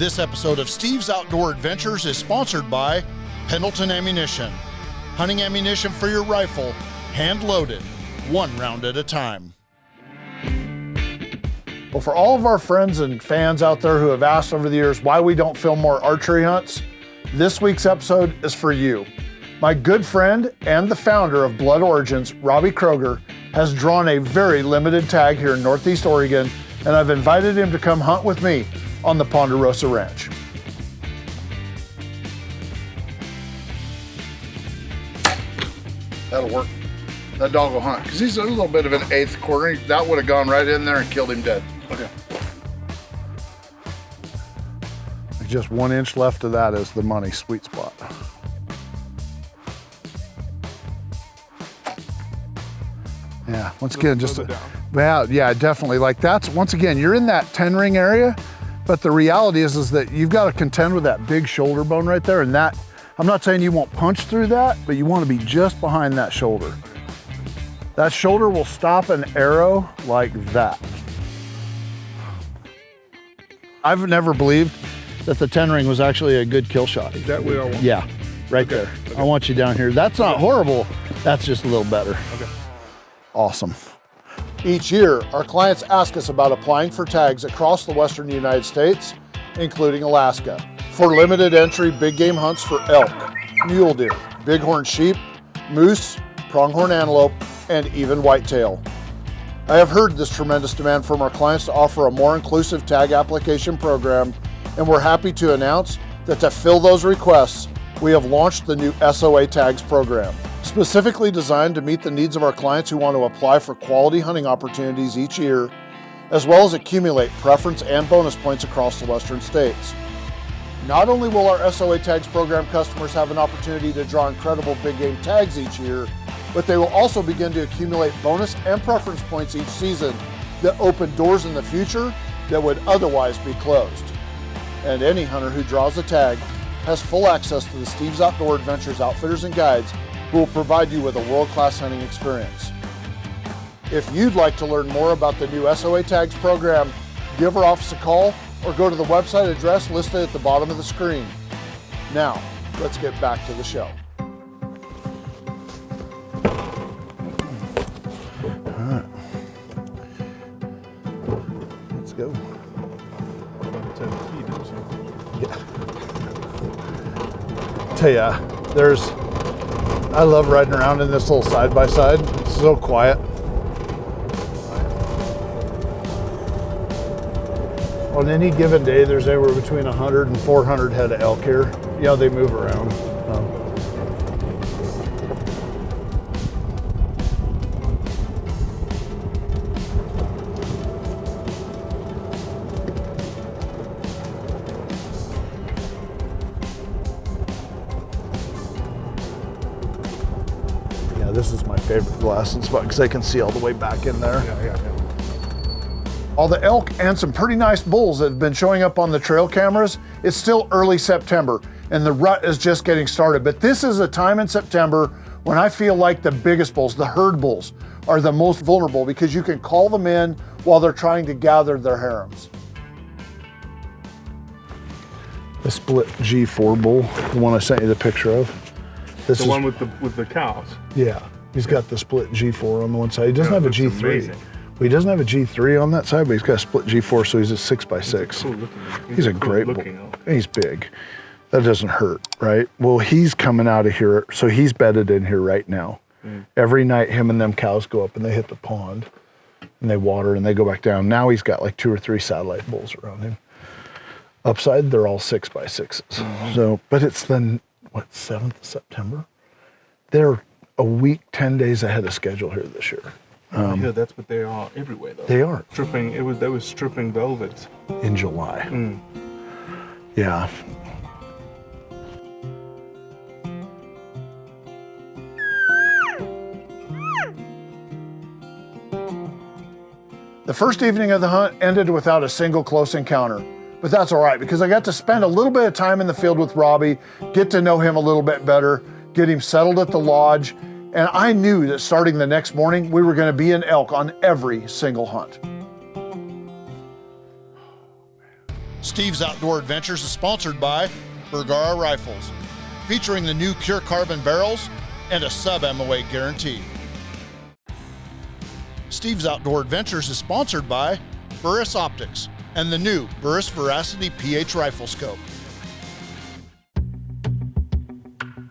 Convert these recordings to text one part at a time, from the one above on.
This episode of Steve's Outdoor Adventures is sponsored by Pendleton Ammunition. Hunting ammunition for your rifle, hand-loaded, one round at a time. Well, for all of our friends and fans out there who have asked over the years why we don't film more archery hunts, this week's episode is for you. My good friend and the founder of Blood Origins, Robbie Kroger, has drawn a very limited tag here in Northeast Oregon, and I've invited him to come hunt with me on the Ponderosa Ranch. That'll work. That dog will hunt, because he's a little bit of an eighth quarter. That would have gone right in there and killed him dead. Okay. Just 1 inch left of that is the money sweet spot. Yeah, once again, just, yeah, definitely. Like that's, once again, you're in that 10 ring area, but the reality is that you've got to contend with that big shoulder bone right there. And that, I'm not saying you won't punch through that, but you want to be just behind that shoulder. That shoulder will stop an arrow like that. I've never believed that the 10 ring was actually a good kill shot. Is that where I want? Yeah, right there. Okay. I want you down here. That's not horrible. That's just a little better. Okay. Awesome. Each year, our clients ask us about applying for tags across the western United States, including Alaska, for limited entry big game hunts for elk, mule deer, bighorn sheep, moose, pronghorn antelope, and even whitetail. I have heard this tremendous demand from our clients to offer a more inclusive tag application program, and we're happy to announce that to fill those requests, we have launched the new SOA Tags program, specifically designed to meet the needs of our clients who want to apply for quality hunting opportunities each year, as well as accumulate preference and bonus points across the western states. Not only will our SOA Tags program customers have an opportunity to draw incredible big game tags each year, but they will also begin to accumulate bonus and preference points each season that open doors in the future that would otherwise be closed. And any hunter who draws a tag has full access to the Steve's Outdoor Adventures outfitters and guides who will provide you with a world-class hunting experience. If you'd like to learn more about the new SOA Tags program, give our office a call or go to the website address listed at the bottom of the screen. Now, let's get back to the show. All right. Let's go. Yeah. Tell ya, I love riding around in this little side-by-side. It's so quiet. On any given day, there's anywhere between 100 and 400 head of elk here. Yeah, they move around. Yeah, this is my favorite glassing spot because I can see all the way back in there. Yeah. All the elk and some pretty nice bulls that have been showing up on the trail cameras. It's still early September and the rut is just getting started. But this is a time in September when I feel like the biggest bulls, the herd bulls, are the most vulnerable because you can call them in while they're trying to gather their harems. The split G4 bull, the one I sent you the picture of. This is the one with the cows. Yeah, he's got the split G4 on the one side. He doesn't have a G3. Amazing. Well, he doesn't have a G3 on that side, but he's got a split G4, so he's a 6x6. Cool he's a great bull. He's big. That doesn't hurt, right? Well, he's coming out of here, so he's bedded in here right now. Every night, him and them cows go up and they hit the pond, and they water and they go back down. Now he's got like 2 or 3 satellite bulls around him. Upside, they're all 6x6s. So, but it's the 7th of September. They're a week, 10 days ahead of schedule here this year. Yeah, that's what they are everywhere though. They are. They were stripping velvets. In July. Yeah. The first evening of the hunt ended without a single close encounter, but that's all right because I got to spend a little bit of time in the field with Robbie, get to know him a little bit better, get him settled at the lodge, and I knew that starting the next morning, we were going to be in elk on every single hunt. Steve's Outdoor Adventures is sponsored by Bergara Rifles, featuring the new Pure Carbon barrels and a sub-MOA guarantee. Steve's Outdoor Adventures is sponsored by Burris Optics and the new Burris Veracity PH Rifle Scope.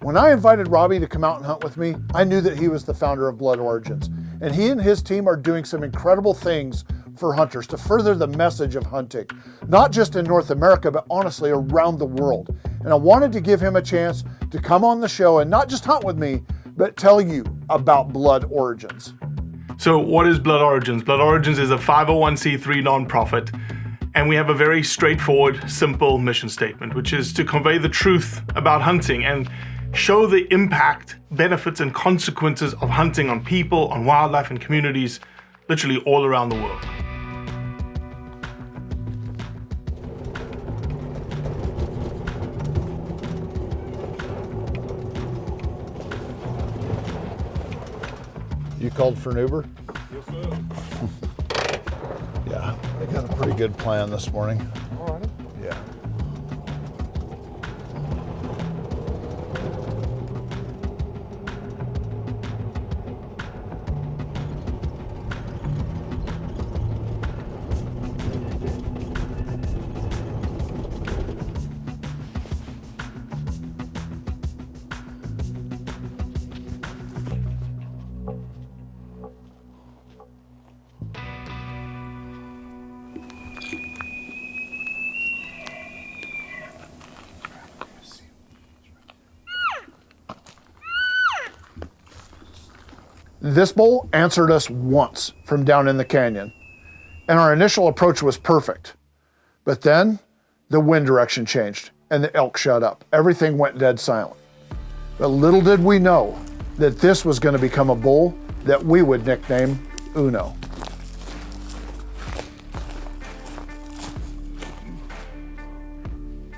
When I invited Robbie to come out and hunt with me, I knew that he was the founder of Blood Origins, and he and his team are doing some incredible things for hunters to further the message of hunting, not just in North America, but honestly around the world. And I wanted to give him a chance to come on the show and not just hunt with me, but tell you about Blood Origins. So what is Blood Origins? Blood Origins is a 501c3 nonprofit, and we have a very straightforward, simple mission statement, which is to convey the truth about hunting and show the impact, benefits, and consequences of hunting on people, on wildlife, and communities, literally all around the world. You called for an Uber? Yes, sir. Yeah, I got a pretty good plan this morning. All right. Yeah. This bull answered us once from down in the canyon, and our initial approach was perfect. But then the wind direction changed and the elk shut up. Everything went dead silent. But little did we know that this was going to become a bull that we would nickname Uno.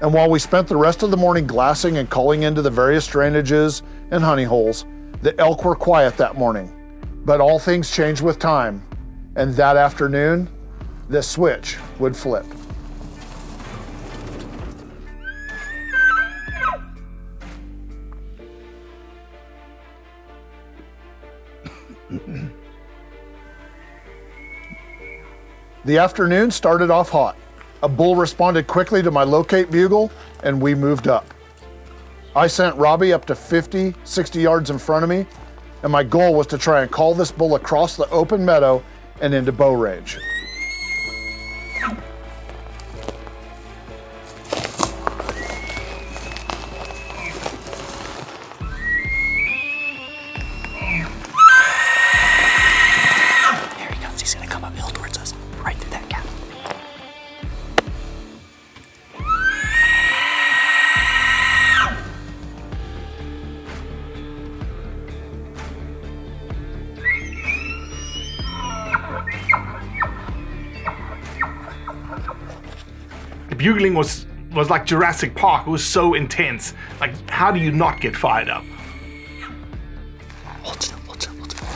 And while we spent the rest of the morning glassing and calling into the various drainages and honey holes, the elk were quiet that morning. But all things change with time, and that afternoon, the switch would flip. The afternoon started off hot. A bull responded quickly to my locate bugle, and we moved up. I sent Robbie up to 50, 60 yards in front of me, and my goal was to try and call this bull across the open meadow and into bow range. There he comes. He's gonna come uphill towards us, right through that gap. The bugling was like Jurassic Park. It was so intense. Like, how do you not get fired up? Hold still, hold still, hold still.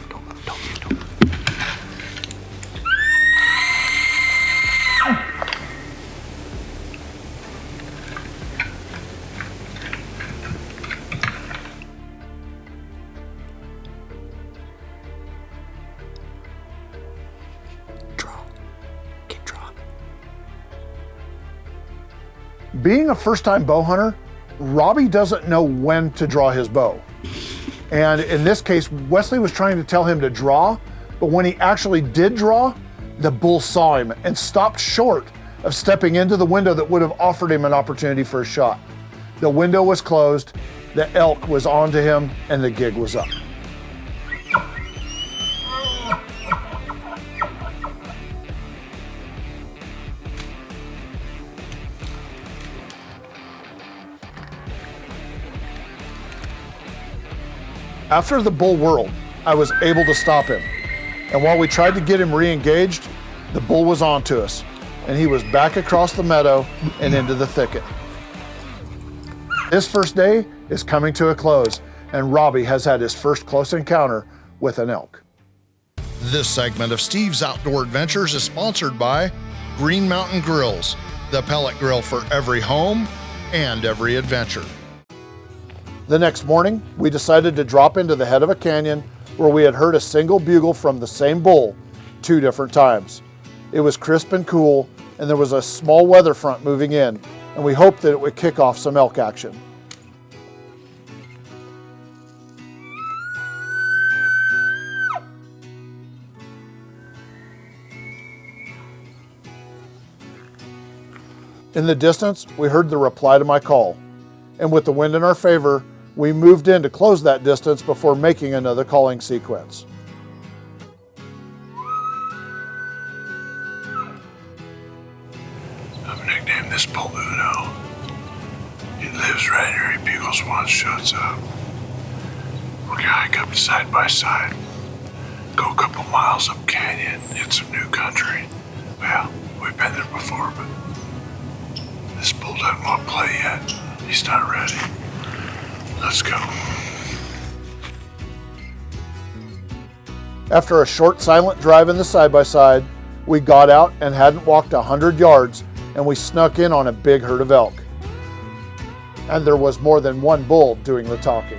Don't move, don't move, don't move. Draw. Keep drawing. Being a first-time bow hunter, Robbie doesn't know when to draw his bow. And in this case, Wesley was trying to tell him to draw, but when he actually did draw, the bull saw him and stopped short of stepping into the window that would have offered him an opportunity for a shot. The window was closed, the elk was onto him, and the gig was up. After the bull whirled, I was able to stop him. And while we tried to get him re-engaged, the bull was onto us, and he was back across the meadow and into the thicket. This first day is coming to a close, and Robbie has had his first close encounter with an elk. This segment of Steve's Outdoor Adventures is sponsored by Green Mountain Grills, the pellet grill for every home and every adventure. The next morning, we decided to drop into the head of a canyon where we had heard a single bugle from the same bull 2 different times. It was crisp and cool, and there was a small weather front moving in, and we hoped that it would kick off some elk action. In the distance, we heard the reply to my call, and with the wind in our favor, we moved in to close that distance before making another calling sequence. I've nicknamed this bull Uno. He lives right here. He bugles once, shuts up. We're gonna hike up side by side, go a couple miles up canyon, hit some new country. Well, we've been there before, but this bull doesn't want to play yet. He's not ready. Let's go. After a short silent drive in the side-by-side, we got out and hadn't walked 100 yards, and we snuck in on a big herd of elk. And there was more than one bull doing the talking.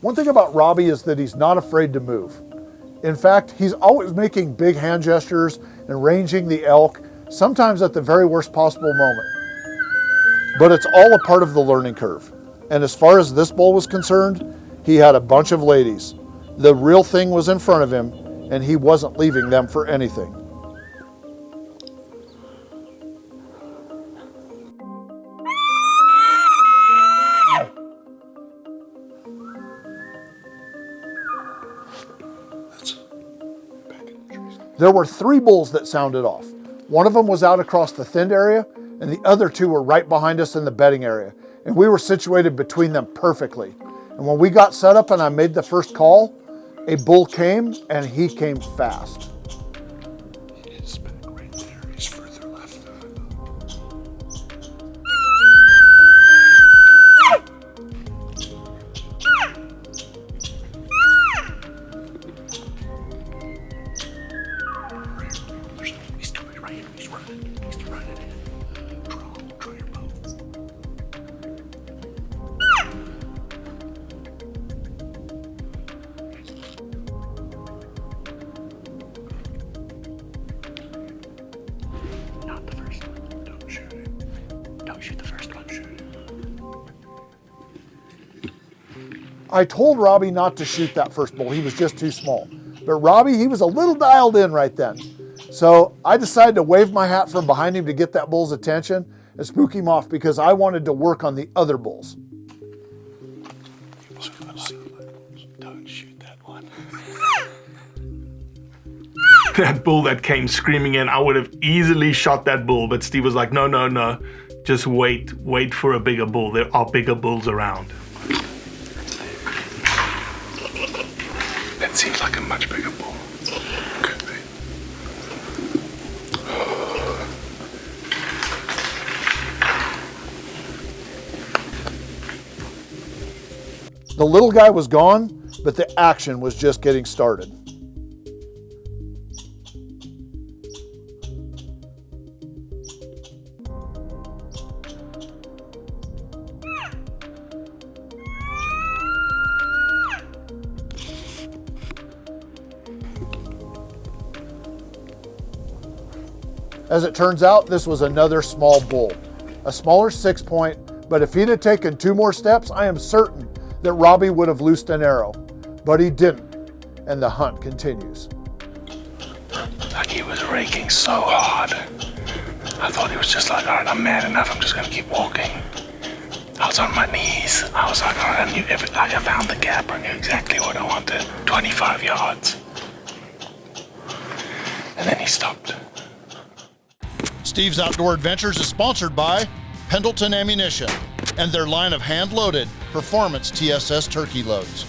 One thing about Robbie is that he's not afraid to move. In fact, he's always making big hand gestures and ranging the elk, sometimes at the very worst possible moment. But it's all a part of the learning curve. And as far as this bull was concerned, he had a bunch of ladies. The real thing was in front of him, and he wasn't leaving them for anything. There were 3 bulls that sounded off. One of them was out across the thinned area, and the other 2 were right behind us in the bedding area. And we were situated between them perfectly. And when we got set up and I made the first call, a bull came, and he came fast. He's back right there. He's further left. He's coming right here. He's running. He's running in. Draw your bow. Not the first one. Don't shoot him. Don't shoot the first one. Shoot him. I told Robbie not to shoot that first bull. He was just too small. But Robbie, he was a little dialed in right then. So I decided to wave my hat from behind him to get that bull's attention and spook him off because I wanted to work on the other bulls. Don't shoot that one. That bull that came screaming in, I would have easily shot that bull, but Steve was like, no. Just wait for a bigger bull. There are bigger bulls around. That seems like a much bigger bull. Could be. The little guy was gone, but the action was just getting started. As it turns out, this was another small bull, a smaller 6-point, but if he'd have taken 2 more steps, I am certain that Robbie would have loosed an arrow, but he didn't, and the hunt continues. Like he was raking so hard. I thought he was just like, all right, I'm mad enough, I'm just gonna keep walking. I was on my knees. I was like, all right, I knew everything. I found the gap, I knew exactly what I wanted. 25 yards. And then he stopped. Steve's Outdoor Adventures is sponsored by Pendleton Ammunition and their line of hand-loaded Performance TSS turkey loads.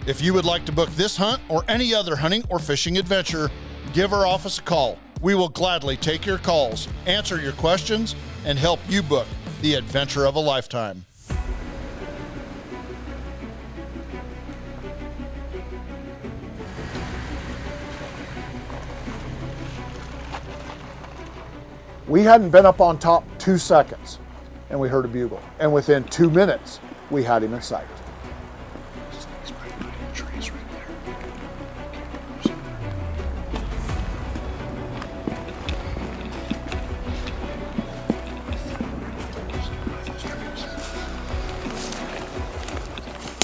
If you would like to book this hunt or any other hunting or fishing adventure, give our office a call We will gladly take your calls, answer your questions, and help you book the adventure of a lifetime. We hadn't been up on top 2 seconds, and we heard a bugle. And within 2 minutes, we had him in sight. He's right behind the trees right there.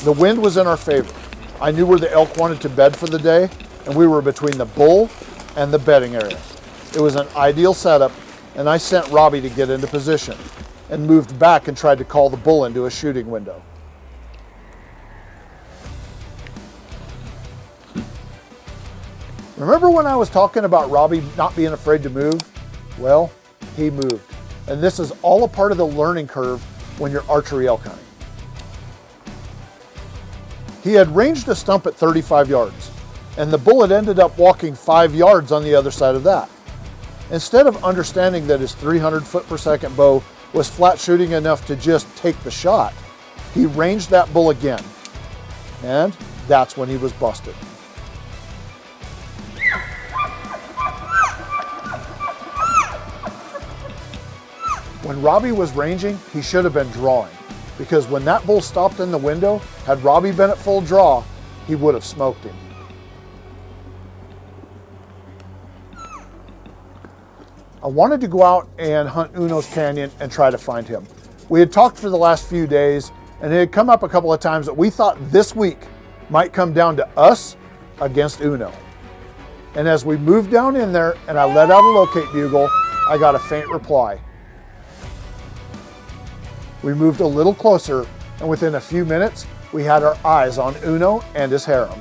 The wind was in our favor. I knew where the elk wanted to bed for the day, and we were between the bull and the bedding area. It was an ideal setup, and I sent Robbie to get into position and moved back and tried to call the bull into a shooting window. Remember when I was talking about Robbie not being afraid to move? Well, he moved. And this is all a part of the learning curve when you're archery elk hunting. He had ranged a stump at 35 yards, and the bullet ended up walking 5 yards on the other side of that. Instead of understanding that his 300 foot per second bow was flat shooting enough to just take the shot, he ranged that bull again. And that's when he was busted. When Robbie was ranging, he should have been drawing, because when that bull stopped in the window, had Robbie been at full draw, he would have smoked him. I wanted to go out and hunt Uno's Canyon and try to find him. We had talked for the last few days, and it had come up a couple of times that we thought this week might come down to us against Uno. And as we moved down in there and I let out a locate bugle, I got a faint reply. We moved a little closer, and within a few minutes, we had our eyes on Uno and his harem.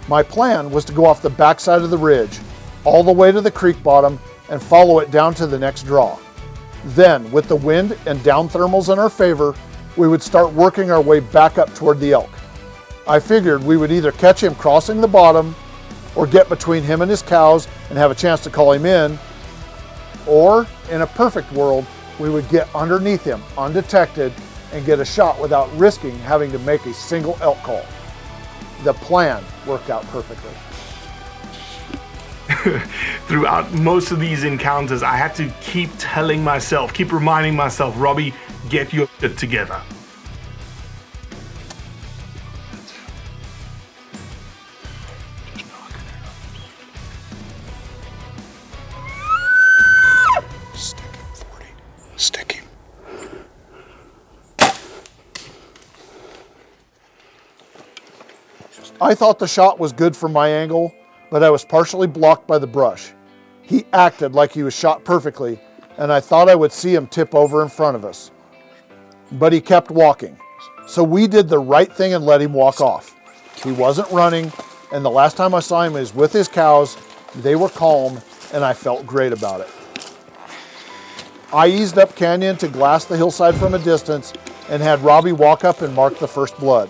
My plan was to go off the backside of the ridge, all the way to the creek bottom, and follow it down to the next draw. Then, with the wind and down thermals in our favor, we would start working our way back up toward the elk. I figured we would either catch him crossing the bottom, or get between him and his cows and have a chance to call him in, or, in a perfect world, we would get underneath him undetected and get a shot without risking having to make a single elk call. The plan worked out perfectly. Throughout most of these encounters, I had to keep telling myself, keep reminding myself, Robbie, get your shit together. Just knock it out. Stick him, 40. Stick him. I thought the shot was good from my angle, but I was partially blocked by the brush. He acted like he was shot perfectly, and I thought I would see him tip over in front of us. But he kept walking, so we did the right thing and let him walk off. He wasn't running, and the last time I saw him was with his cows. They were calm, and I felt great about it. I eased up canyon to glass the hillside from a distance and had Robbie walk up and mark the first blood.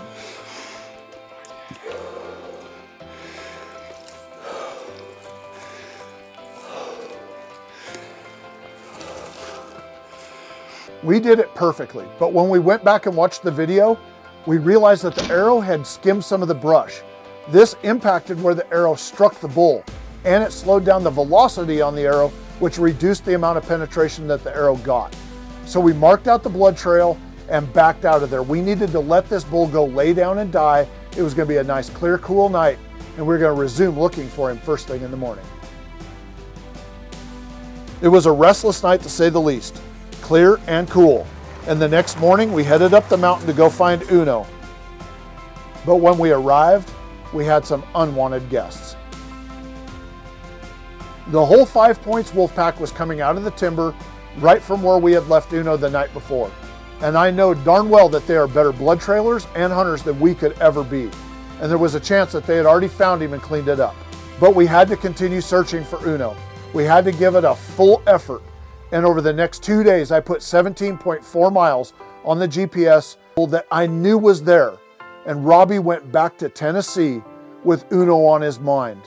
We did it perfectly, but when we went back and watched the video, we realized that the arrow had skimmed some of the brush. This impacted where the arrow struck the bull, and it slowed down the velocity on the arrow, which reduced the amount of penetration that the arrow got. So we marked out the blood trail and backed out of there. We needed to let this bull go lay down and die. It was going to be a nice, clear, cool night, and we were going to resume looking for him first thing in the morning. It was a restless night to say the least. Clear and cool. And the next morning we headed up the mountain to go find Uno. But when we arrived, we had some unwanted guests. The whole 5 Points wolf pack was coming out of the timber right from where we had left Uno the night before. And I know darn well that they are better blood trailers and hunters than we could ever be. And there was a chance that they had already found him and cleaned it up. But we had to continue searching for Uno. We had to give it a full effort. And over the next 2 days, I put 17.4 miles on the GPS that I knew was there. And Robbie went back to Tennessee with Uno on his mind.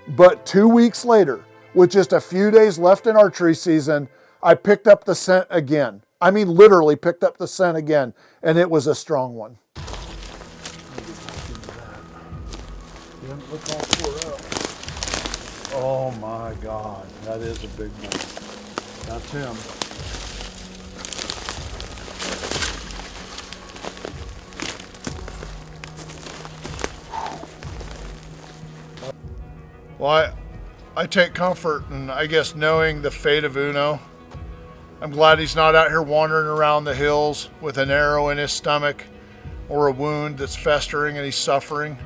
But 2 weeks later, with just a few days left in archery season, I picked up the scent again. I mean, literally picked up the scent again, and it was a strong one. Look all tore up. Oh my God, that is a big one. That's him. Well, I take comfort in, I guess, knowing the fate of Uno. I'm glad he's not out here wandering around the hills with an arrow in his stomach or a wound that's festering and he's suffering.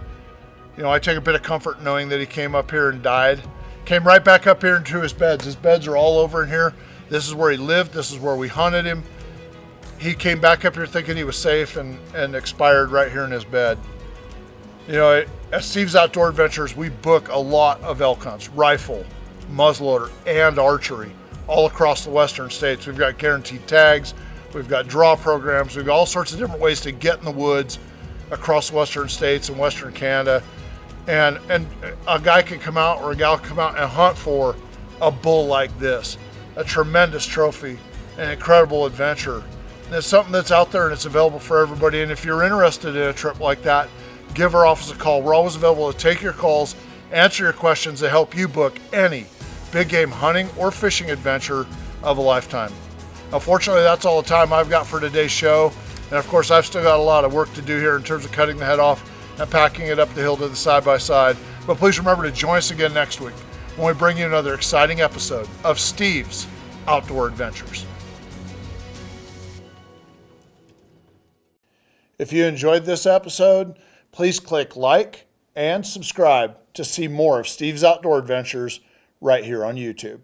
You know, I take a bit of comfort knowing that he came up here and died. Came right back up here into his beds. His beds are all over in here. This is where he lived. This is where we hunted him. He came back up here thinking he was safe and expired right here in his bed. You know, at Steve's Outdoor Adventures, we book a lot of elk hunts, rifle, muzzleloader, and archery all across the western states. We've got guaranteed tags. We've got draw programs. We've got all sorts of different ways to get in the woods across the western states and western Canada. And a guy can come out or a gal can come out and hunt for a bull like this. A tremendous trophy, an incredible adventure. And it's something that's out there and it's available for everybody. And if you're interested in a trip like that, give our office a call. We're always available to take your calls, answer your questions, to help you book any big game hunting or fishing adventure of a lifetime. Unfortunately, that's all the time I've got for today's show. And of course, I've still got a lot of work to do here in terms of cutting the head off and packing it up the hill to the side-by-side. But please remember to join us again next week when we bring you another exciting episode of Steve's Outdoor Adventures. If you enjoyed this episode, please click like and subscribe to see more of Steve's Outdoor Adventures right here on YouTube.